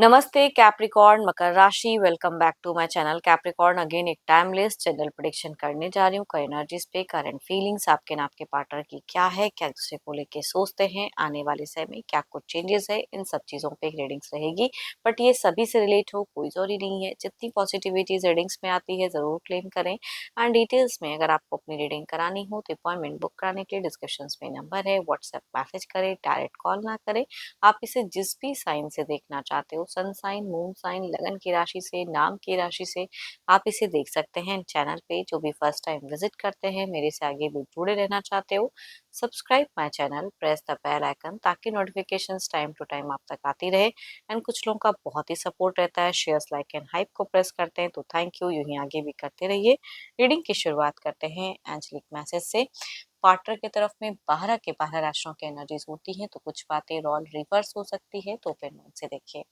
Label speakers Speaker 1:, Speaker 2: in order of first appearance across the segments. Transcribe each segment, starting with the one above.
Speaker 1: नमस्ते कैप्रिकॉर्न मकर राशि। Welcome back to my channel Capricorn. Again एक टाइमलेस जनरल प्रेडिक्शन करने जा रही हूँ। कई एनर्जीज पे करंट फीलिंग्स आपके ना आपके पार्टनर की क्या है, क्या दूसरे को लेके सोचते हैं, आने वाले समय में क्या कुछ चेंजेस है, इन सब चीजों पे एक रीडिंग्स रहेगी। बट ये सभी से रिलेट हो कोई जरूरी नहीं है। जितनी पॉजिटिविटी रीडिंग्स में आती है जरूर क्लेम करें। एंड डिटेल्स में अगर आपको अपनी रीडिंग करानी हो तो अपॉइंटमेंट बुक कराने के लिए डिस्क्रिप्शन में नंबर है, व्हाट्सएप मैसेज करें, डायरेक्ट कॉल ना करें। आप इसे जिस भी साइन से देखना चाहते हो, सन साइन, मून साइन, लगन की राशि से, नाम की राशि से, आप इसे देख सकते हैं चैनल पे। जो भी फर्स्ट टाइम विजिट करते हैं, मेरे से आगे भी जुड़े रहना चाहते हो, subscribe my channel, press the bell icon ताकि नोटिफिकेशंस टाइम टू टाइम आप तक आती रहे। एंड कुछ लोगों का बहुत ही सपोर्ट रहता है, शेयर्स, लाइक एंड हाइप को प्रेस करते हैं, तो थैंक यू। यूं ही आगे भी करते रहिए। रीडिंग की शुरुआत करते हैं एंजलिक मैसेज से। पार्टनर की तरफ में बारह के 12 राशियों की एनर्जीज होती हैं, तो कुछ बातें रोल रिवर्स हो सकती है, तो ओपन माइंड से देखिए।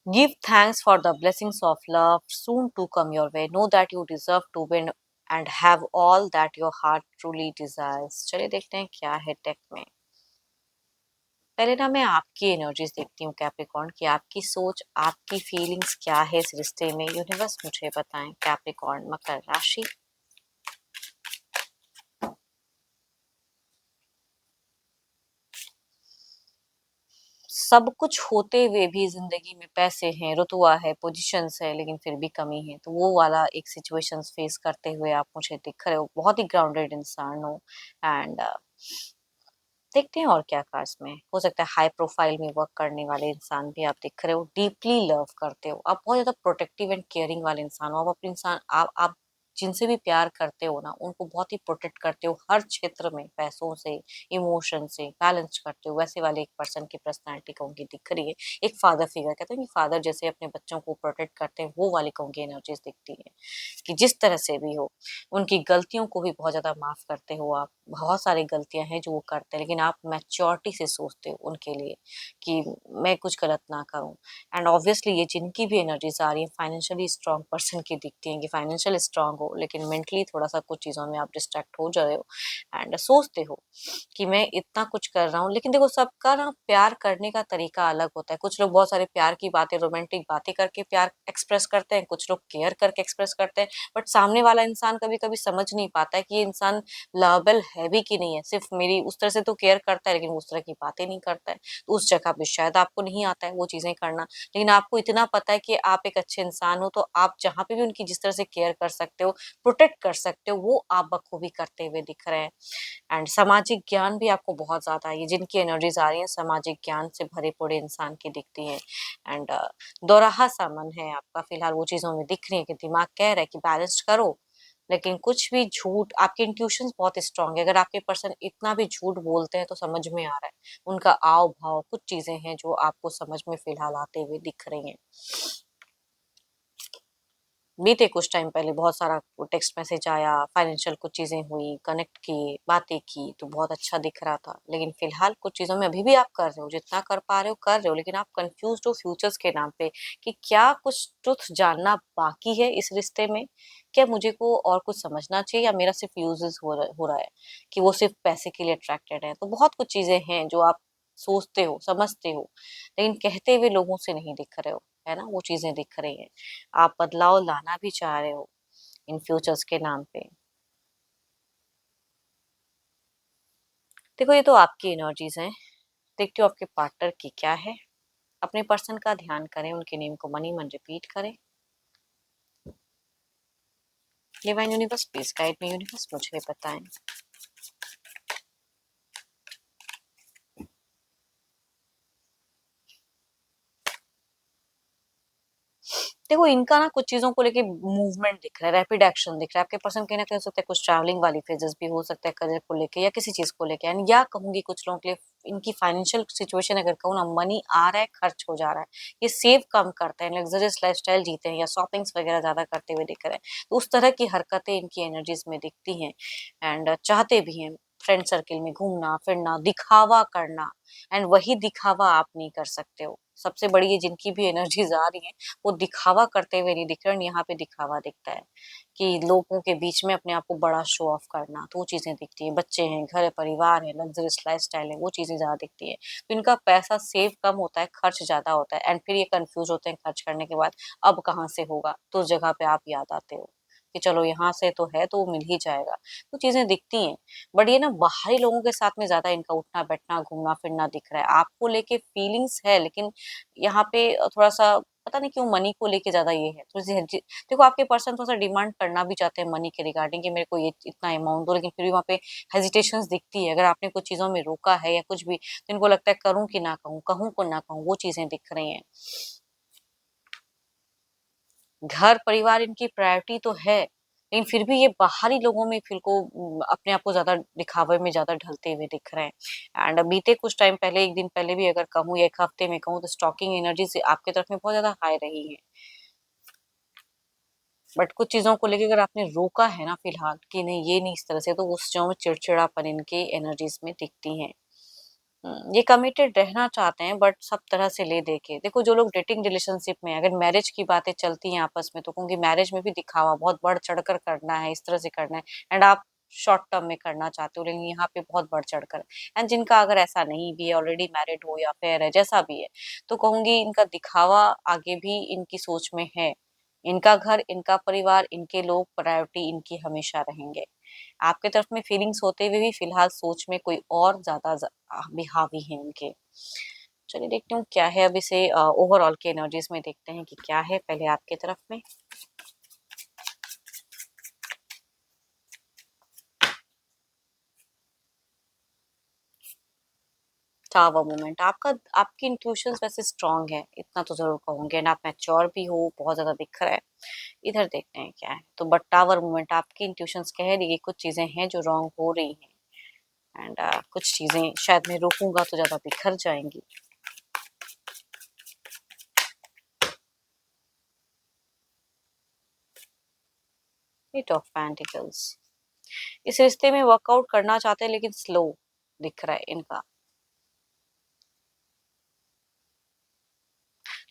Speaker 1: Give thanks for the blessings of love soon to come your way. Know that you deserve to win and have all that your heart truly desires. चलिए देखते हैं क्या है टेक में। पहले ना मैं आपकी एनर्जीज देखती हूँ कैप्रिकॉर्न की। आपकी सोच, आपकी फीलिंग्स क्या है इस रिश्ते में, यूनिवर्स मुझे बताएं। कैप्रिकॉर्न मकर राशि। सब कुछ होते हुए भी जिंदगी में पैसे हैं, रुतबा है, पोजीशंस है, लेकिन फिर भी कमी है, तो वो वाला एक सिचुएशंस फेस करते हुए आप मुझे दिख रहे हो। बहुत ही ग्राउंडेड इंसान हो। एंड देखते हैं और क्या कार्ड्स में हो सकता है। हाई प्रोफाइल में वर्क करने वाले इंसान भी आप दिख रहे हो। डीपली लव करते हो आप, बहुत ज्यादा प्रोटेक्टिव एंड केयरिंग वाले इंसान हो आप। अपने इंसान आप जिनसे भी प्यार करते हो ना, उनको बहुत ही प्रोटेक्ट करते हो हर क्षेत्र में, पैसों से, इमोशन से बैलेंस करते हो। वैसे वाले एक पर्सन की पर्सनैलिटी कहूंगी दिख रही है। एक फादर फिगर, कहते हैं कि फादर जैसे अपने बच्चों को प्रोटेक्ट करते हैं, वो वाली कहूंगी एनर्जीज दिखती है। कि जिस तरह से भी हो, उनकी गलतियों को भी बहुत ज़्यादा माफ़ करते हो आप। बहुत सारी गलतियाँ हैं जो वो करते हैं, लेकिन आप मैच्योरिटी से सोचते हो उनके लिए कि मैं कुछ गलत ना करूँ। एंड ऑब्वियसली ये जिनकी भी एनर्जीज़ आ रही है, फाइनेंशियली स्ट्रॉन्ग पर्सन की दिखती हैं कि फाइनेंशियल स्ट्रॉन्ग हो, लेकिन मेंटली थोड़ा-सा कुछ चीज़ों में आप डिस्ट्रैक्ट हो जा रहे हो। एंड सोचते हो कि मैं इतना कुछ कर रहा हूँ, लेकिन देखो सबका ना प्यार करने का तरीका अलग होता है। कुछ लोग बहुत सारे प्यार की बातें, रोमांटिक बातें करके प्यार एक्सप्रेस करते हैं, कुछ लोग केयर करके एक्सप्रेस करते हैं। बट सामने वाला इंसान कभी-कभी समझ नहीं पाता है कि ये इंसान लवेबल है भी कि नहीं है। सिर्फ मेरी उस तरह से तो केयर करता है, लेकिन उस तरह की बातें नहीं करता है। तो उस जगह पे शायद आपको नहीं आता है वो चीज़ें करना, लेकिन आपको इतना पता है कि आप एक अच्छे इंसान हो, तो आप जहाँ पे भी उनकी जिस तरह से केयर कर सकते हो, प्रोटेक्ट कर सकते हो, वो आप बखूबी करते हुए दिख रहे हैं। एंड सामाजिक ज्ञान भी आपको बहुत ज़्यादा है। ये जिनकी एनर्जीज आ रही हैं, सामाजिक ज्ञान से भरे पड़े इंसान की दिखती है। एंड दोराहा सा मन है आपका फिलहाल, वो चीज़ों में दिख रही है कि दिमाग कह रहा है कि बैलेंस करो, लेकिन कुछ भी झूठ, आपके इंट्यूशंस बहुत स्ट्रांग है। अगर आपके पर्सन इतना भी झूठ बोलते हैं तो समझ में आ रहा है। उनका आव भाव, कुछ चीजें हैं जो आपको समझ में फिलहाल आते हुए दिख रही हैं। बीते कुछ टाइम पहले बहुत सारा टेक्स्ट मैसेज आया, फाइनेंशियल कुछ चीजें हुई, कनेक्ट किए, बातें की, तो बहुत अच्छा दिख रहा था। लेकिन फिलहाल कुछ चीजों में अभी भी आप कर रहे हो, जितना कर पा रहे हो कर रहे हो, लेकिन आप कंफ्यूज हो फ्यूचर्स के नाम पे कि क्या कुछ ट्रुथ जानना बाकी है इस रिश्ते में। क्या मुझे को और कुछ समझना चाहिए, या मेरा सिर्फ यूजेस हो रहा है कि वो सिर्फ पैसे के लिए अट्रैक्टेड है। तो बहुत कुछ चीजें हैं जो आप सोचते हो, समझते हो, लेकिन कहते हुए लोगों से नहीं दिख रहे हो, है ना। वो चीजें दिख रही हैं। आप बदलाव लाना भी चाह रहे हो इन फ्यूचर्स के नाम पे। देखो ये तो आपकी एनर्जीज हैं। देखते हो आपके पार्टनर की क्या है। अपने पर्सन का ध्यान करें, उनके नेम को मनी मन रिपीट करें। Divine universe please guide me, universe मुझे बताएं। देखो इनका ना कुछ चीजों को लेके मूवमेंट दिख रहा है, रैपिड एक्शन दिख रहा है। आपके पर्सन कहीं ना कहीं हो सकता है कुछ ट्रैवलिंग वाली फेजेस भी हो सकता है, करियर को लेके या किसी चीज को लेके। या कहूंगी कुछ लोगों के लिए इनकी फाइनेंशियल सिचुएशन अगर कहूँ ना, मनी आ रहा है, खर्च हो जा रहा है। ये सेव कम करते हैं, लग्जरियस लाइफस्टाइल जीते हैं, या शॉपिंग्स वगैरह ज्यादा करते हुए दिख रहे हैं। तो उस तरह की हरकतें इनकी एनर्जीज में दिखती हैं। एंड चाहते भी हैं फ्रेंड सर्किल में घूमना फिरना, दिखावा करना, एंड वही दिखावा आप नहीं कर सकते हो। सबसे बड़ी ये जिनकी भी एनर्जीज आ रही हैं, वो दिखावा करते हुए नहीं दिख रहे, और यहाँ पे दिखावा दिखता है कि लोगों के बीच में अपने आप को बड़ा शो ऑफ करना, तो वो चीजें दिखती है। बच्चे हैं, घर है, परिवार है, लग्जरियस लाइफस्टाइल है, वो चीजें ज्यादा दिखती है। तो इनका पैसा सेव कम होता है, खर्च ज्यादा होता है, एंड फिर ये कंफ्यूज होते हैं खर्च करने के बाद, अब कहाँ से होगा। तो उस जगह पे आप याद आते हो कि चलो यहाँ से तो है, तो वो मिल ही जाएगा। तो चीजें दिखती हैं। बट ये ना बाहरी लोगों के साथ में ज्यादा इनका उठना बैठना घूमना फिरना दिख रहा है। आपको लेके फीलिंग्स है, लेकिन यहाँ पे थोड़ा सा पता नहीं क्यों मनी को लेके ज्यादा ये है, थोड़ी सी देखो आपके पर्सन थोड़ा सा डिमांड करना भी चाहते हैं मनी के रिगार्डिंग कि मेरे को ये इतना अमाउंट दो, लेकिन फिर भी वहाँ पे हेजिटेशंस दिखती है। अगर आपने कुछ चीजों में रोका है या कुछ भी, तो इनको लगता है करूं कि ना कहूं, कहूं को ना कहूं, वो चीजें दिख रही हैं। घर परिवार इनकी प्रायोरिटी तो है, लेकिन फिर भी ये बाहरी लोगों में फिर को अपने आप को ज्यादा दिखावे में ज्यादा ढलते हुए दिख रहे हैं। एंड बीते कुछ टाइम पहले, एक दिन पहले भी अगर कहूँ या एक हफ्ते में कहूँ, तो स्टॉकिंग एनर्जी से आपके तरफ में बहुत ज्यादा हाई रही है। बट कुछ चीजों को लेके अगर आपने रोका है ना फिलहाल कि नहीं ये नहीं इस तरह से, तो उस चीजों में चिड़चिड़ापन इनके एनर्जीज में दिखती है। ये कमिटेड रहना चाहते हैं, बट सब तरह से ले दे के देखो। जो लोग डेटिंग रिलेशनशिप में हैं, अगर मैरिज की बातें चलती हैं आपस में, तो क्योंकि मैरिज में भी दिखावा बहुत बढ़ चढ़कर करना है, इस तरह से करना है, एंड आप शॉर्ट टर्म में करना चाहते हो, लेकिन यहाँ पे बहुत बढ़ चढ़कर। एंड जिनका अगर ऐसा नहीं भी है, ऑलरेडी मैरिड हो या फेयर है, जैसा भी है, तो कहूंगी इनका दिखावा आगे भी इनकी सोच में है। इनका घर, इनका परिवार, इनके लोग प्रायोरिटी इनकी हमेशा रहेंगे। आपके तरफ में फीलिंग्स होते हुए भी फिलहाल सोच में कोई और ज्यादा भी हावी है उनके। चलिए देखते हूँ क्या है। अब इसे ओवरऑल के एनर्जीज में देखते हैं कि क्या है पहले आपके तरफ में। टावर मोमेंट आपका, आपकी इंट्यूशंस वैसे स्ट्रांग है, इतना तो जरूर कहूंगे, एंड आप मैच्योर भी हो, बहुत ज्यादा दिख रहा है। इधर देखते हैं क्या है। तो बट टावर मोमेंट आपकी इंट्यूशंस कह रही है कुछ चीजें हैं जो रॉन्ग हो रही हैं, एंड कुछ चीजें शायद मैं रोकूंगा तो ज्यादा बिखर जाएंगी। एट ऑफ पेंटिकल्स, इस रिश्ते में वर्कआउट करना चाहते हैं, लेकिन स्लो दिख रहा है इनका।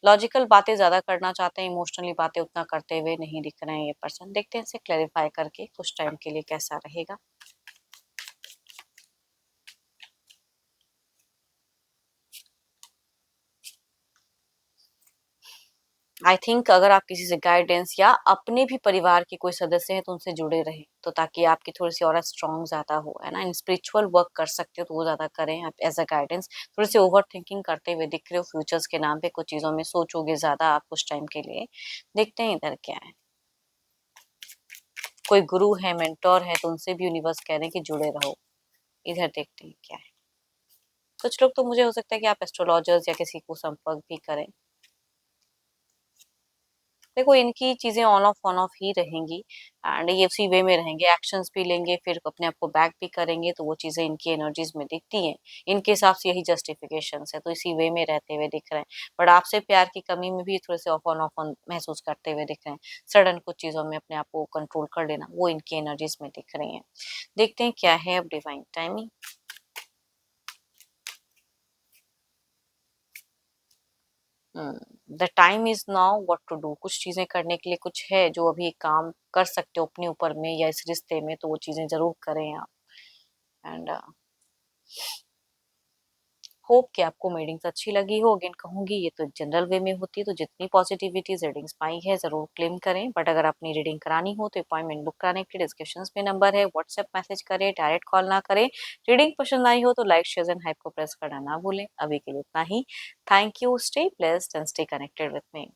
Speaker 1: लॉजिकल बातें ज्यादा करना चाहते हैं, इमोशनली बातें उतना करते हुए नहीं दिख रहे हैं ये पर्सन। देखते हैं इसे क्लैरिफाई करके कुछ टाइम के लिए कैसा रहेगा। आई थिंक अगर आप किसी से गाइडेंस या अपने भी परिवार के कोई सदस्य हैं, तो उनसे जुड़े रहे, तो ताकि आपकी थोड़ी सी और स्ट्रांग ज्यादा हो, है ना। इन स्पिरिचुअल वर्क कर सकते हो तो वो ज्यादा करें आप एज अ गाइडेंस। थोड़ी सी ओवर थिंकिंग करते हुए दिख रहे हो, फ्यूचर्स के नाम पे कुछ चीजों में सोचोगे ज्यादा आप कुछ टाइम के लिए। देखते हैं इधर क्या है। कोई गुरु है, मेंटोर है, तो उनसे भी यूनिवर्स कह रहे हैं कि जुड़े रहो। इधर देखते हैं क्या है। कुछ लोग तो मुझे हो सकता है कि आप एस्ट्रोलॉजर्स या किसी को संपर्क भी करें। देखो इनकी चीजें ऑन ऑफ ही रहेंगी, एंड ये उसी वे में रहेंगे, एक्शंस भी लेंगे, फिर अपने आप को बैक भी करेंगे, तो वो चीजें इनकी एनर्जीज में दिखती हैं। इनके हिसाब से यही जस्टिफिकेशन है, तो इसी वे में रहते हुए दिख रहे हैं। बट आपसे प्यार की कमी में भी थोड़े से ऑफ ऑन महसूस करते हुए दिख रहे हैं। सडन कुछ चीजों में अपने आप को कंट्रोल कर लेना, वो इनकी एनर्जीज में दिख रही है। देखते हैं क्या है अब divine timing. The time is now what to do, कुछ चीजें करने के लिए कुछ है जो अभी काम कर सकते हो अपने ऊपर में या इस रिश्ते में, तो वो चीजें जरूर करें आप। एंड होप कि आपको रीडिंग्स अच्छी लगी हो। अगेन कहूंगी ये तो जनरल वे में होती है, तो जितनी पॉजिटिविटी रीडिंग्स पाई है जरूर क्लेम करें। बट अगर अपनी रीडिंग करानी हो तो अपॉइंटमेंट बुक कराने के लिए डिस्क्रिप्शन में नंबर है, व्हाट्सएप मैसेज करें, डायरेक्ट कॉल ना करें। रीडिंग पसंद आई हो तो लाइक शेयर एंड हाइप को प्रेस करना ना भूलें। अभी के लिए इतना ही। Thank you, stay blessed and stay connected with me.